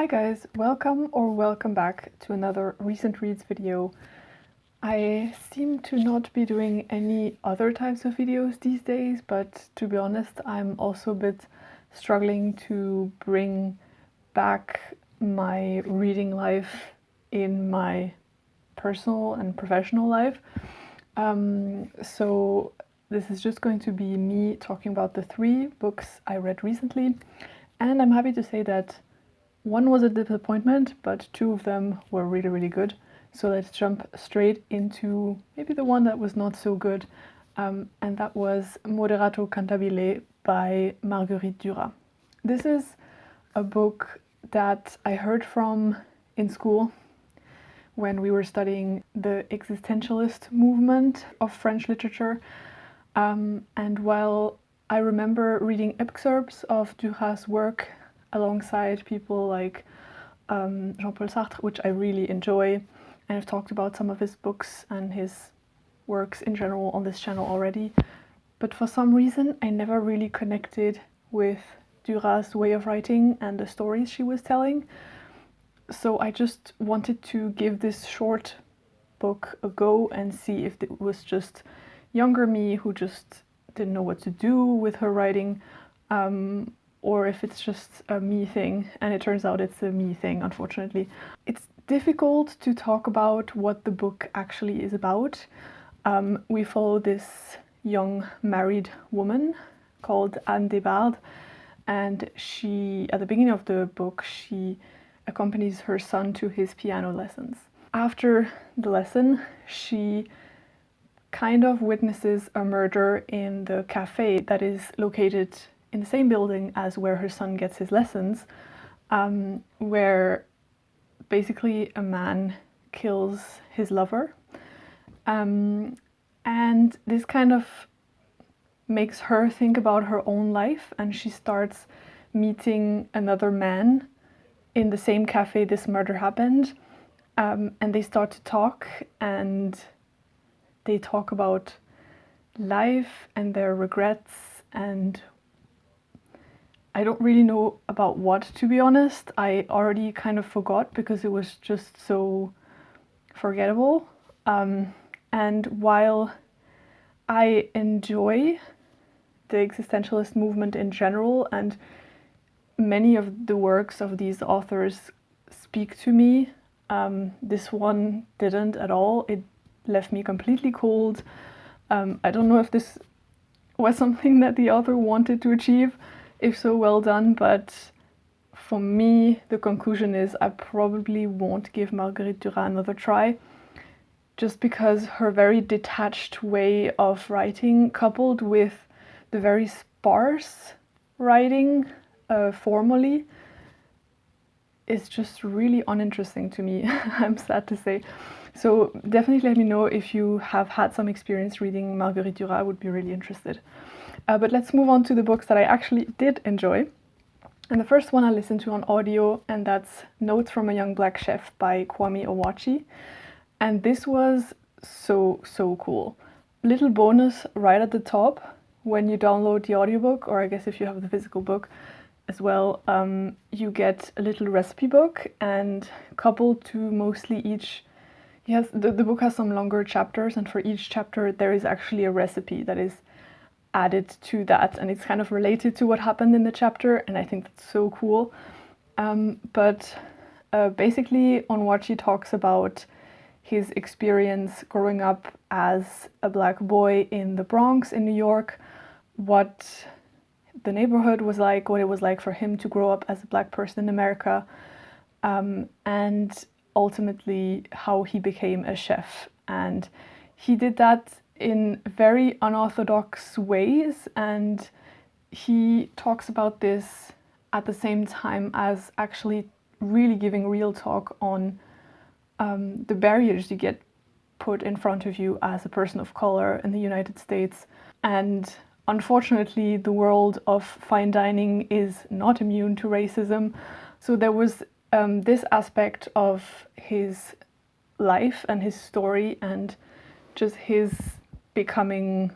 guys, welcome back to another recent reads video. I seem to not be doing any other types of videos these days, but to be honest, I'm also a bit struggling to bring back my reading life in my personal and professional life. So this is just going to be me talking about the 3 books I read recently, and I'm happy to say that one was a disappointment, but 2 of them were really good. So let's jump straight into maybe the one that was not so good, and that was Moderato Cantabile by Marguerite Duras. This is a book that I heard from in school when we were studying the existentialist movement of French literature. And while I remember reading excerpts of Duras' work alongside people like Jean-Paul Sartre, which I really enjoy, and I've talked about some of his books and his works in general on this channel already, but for some reason I never really connected with Duras' way of writing and the stories she was telling. So I just wanted to give this short book a go and see if it was just younger me who just didn't know what to do with her writing, or if it's just a me thing, and it turns out it's a me thing, unfortunately. It's difficult to talk about what the book actually is about. We follow this young married woman called Anne Desbardes, and she, at the beginning of the book, she accompanies her son to his piano lessons. After the lesson, she kind of witnesses a murder in the cafe that is located in the same building as where her son gets his lessons, where basically a man kills his lover. And this kind of makes her think about her own life, and she starts meeting another man in the same cafe this murder happened. And they start to talk, and they talk about life and their regrets, and I don't really know about what, to be honest. I already kind of forgot because it was just so forgettable. And while I enjoy the existentialist movement in general, and many of the works of these authors speak to me, this one didn't at all. It left me completely cold. I don't know if this was something that the author wanted to achieve. If so, well done, but for me, the conclusion is I probably won't give Marguerite Duras another try, just because her very detached way of writing, coupled with the very sparse writing formally, is just really uninteresting to me, I'm sad to say. So definitely let me know if you have had some experience reading Marguerite Duras. I would be really interested. But let's move on to the books that I actually did enjoy. And the first one I listened to on audio, and that's Notes from a Young Black Chef by Kwame Onwuachi. And this was so cool. Little bonus right at the top, when you download the audiobook, or I guess if you have the physical book as well, you get a little recipe book, and coupled to mostly each, yes, the book has some longer chapters, and for each chapter there is actually a recipe that is added to that, and it's kind of related to what happened in the chapter, and I think that's so cool. But basically Onwuachi talks about his experience growing up as a black boy in the Bronx in New York, what the neighborhood was like, what it was like for him to grow up as a black person in America, and ultimately how he became a chef. And he did that in very unorthodox ways, and he talks about this at the same time as actually really giving real talk on the barriers you get put in front of you as a person of color in the United States. And unfortunately, the world of fine dining is not immune to racism. So there was this aspect of his life and his story, and just his becoming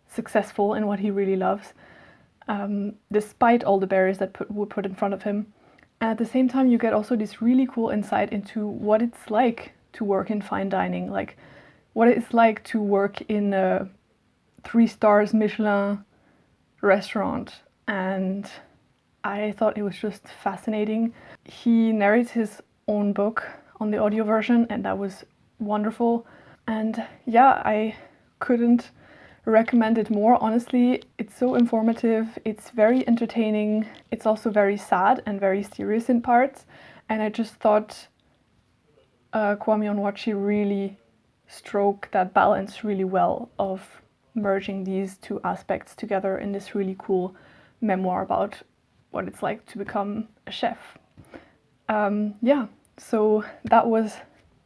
successful in what he really loves, despite all the barriers that were put in front of him. And at the same time, you get also this really cool insight into what it's like to work in fine dining, like what it's like to work in a 3 stars Michelin restaurant. And I thought it was just fascinating. He narrates his own book on the audio version, and that was wonderful. And yeah, I couldn't recommend it more. Honestly, it's so informative, it's very entertaining, it's also very sad and very serious in parts. And I just thought Kwame Onwuachi really struck that balance really well of merging these two aspects together in this really cool memoir about what it's like to become a chef. Yeah, so that was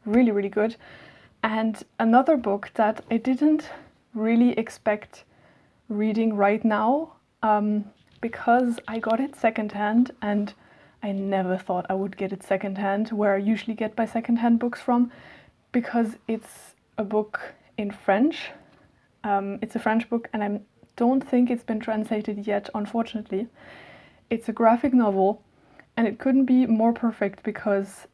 really, really good. And another book that I didn't really expect reading right now, because I got it secondhand, and I never thought I would get it secondhand, where I usually get my secondhand books from, because it's a book in French. It's a French book, and I don't think it's been translated yet, unfortunately. It's a graphic novel, and it couldn't be more perfect because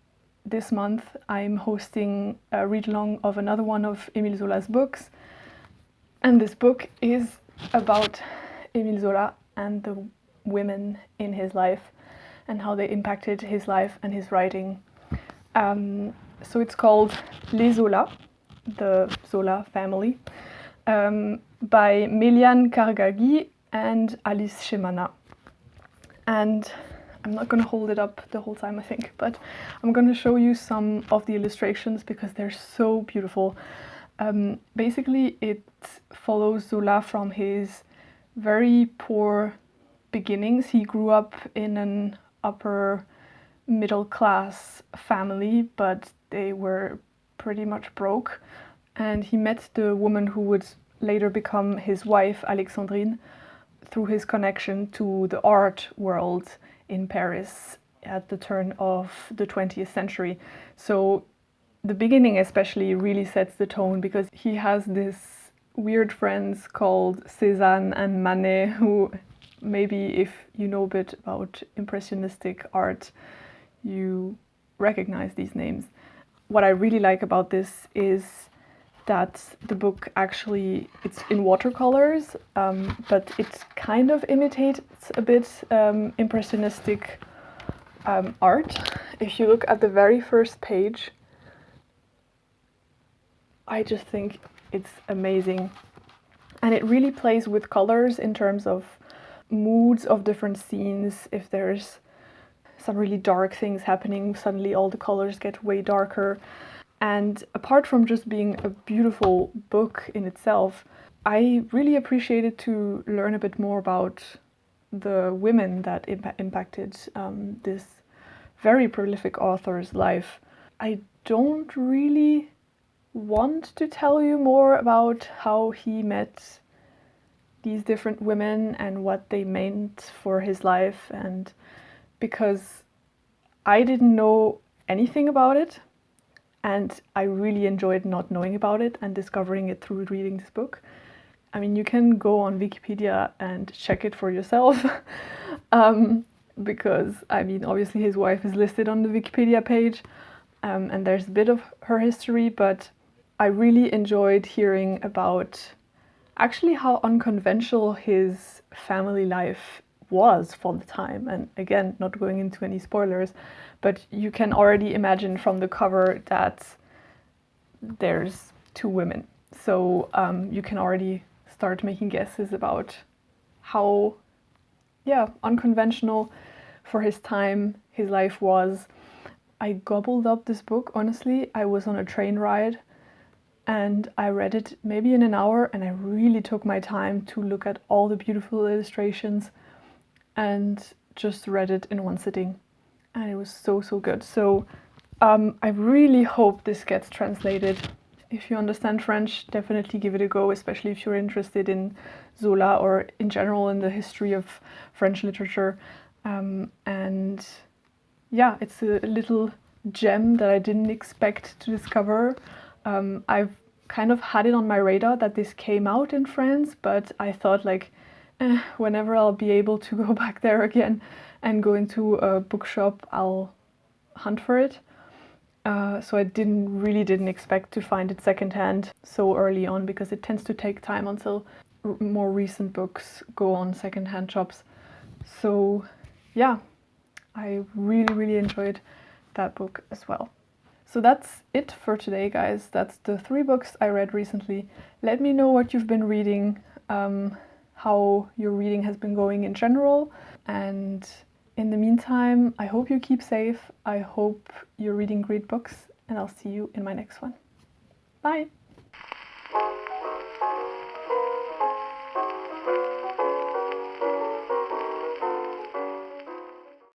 this month I'm hosting a read-along of another one of Émile Zola's books. And this book is about Émile Zola and the women in his life and how they impacted his life and his writing. So it's called Les Zola, the Zola family, by Méliane Marcaggi and Alice Chemama. And I'm not going to hold it up the whole time, I think, but I'm going to show you some of the illustrations because they're so beautiful. Basically, it follows Zola from his very poor beginnings. He grew up in an upper middle class family, but they were pretty much broke. And he met the woman who would later become his wife, Alexandrine, through his connection to the art world in Paris at the turn of the 20th century. So the beginning especially really sets the tone because he has this weird friends called Cézanne and Manet, who maybe if you know a bit about impressionistic art, you recognize these names. What I really like about this is that the book actually, it's in watercolors, but it kind of imitates a bit impressionistic art. If you look at the very first page, I just think it's amazing. And it really plays with colors in terms of moods of different scenes. If there's some really dark things happening, suddenly all the colors get way darker. And apart from just being a beautiful book in itself, I really appreciated to learn a bit more about the women that impacted this very prolific author's life. I don't really want to tell you more about how he met these different women and what they meant for his life, and because I didn't know anything about it, and I really enjoyed not knowing about it and discovering it through reading this book. I mean, you can go on Wikipedia and check it for yourself, because, I mean, obviously his wife is listed on the Wikipedia page, and there's a bit of her history, but I really enjoyed hearing about actually how unconventional his family life was for the time. And again, not going into any spoilers, but you can already imagine from the cover that there's 2 women. So you can already start making guesses about how, unconventional for his time his life was. I gobbled up this book, honestly. I was on a train ride and I read it maybe in an hour, and I really took my time to look at all the beautiful illustrations and just read it in one sitting. And it was so, so good. So I really hope this gets translated. If you understand French, definitely give it a go, especially if you're interested in Zola or in general in the history of French literature. And yeah, it's a little gem that I didn't expect to discover. I've kind of had it on my radar that this came out in France, but I thought like Whenever I'll be able to go back there again and go into a bookshop, I'll hunt for it. So I didn't expect to find it secondhand so early on, because it tends to take time until more recent books go on secondhand shops. So yeah, I really enjoyed that book as well. So that's it for today, guys. That's the 3 books I read recently. Let me know what you've been reading, how your reading has been going in general. And in the meantime, I hope you keep safe. I hope you're reading great books, and I'll see you in my next one. Bye!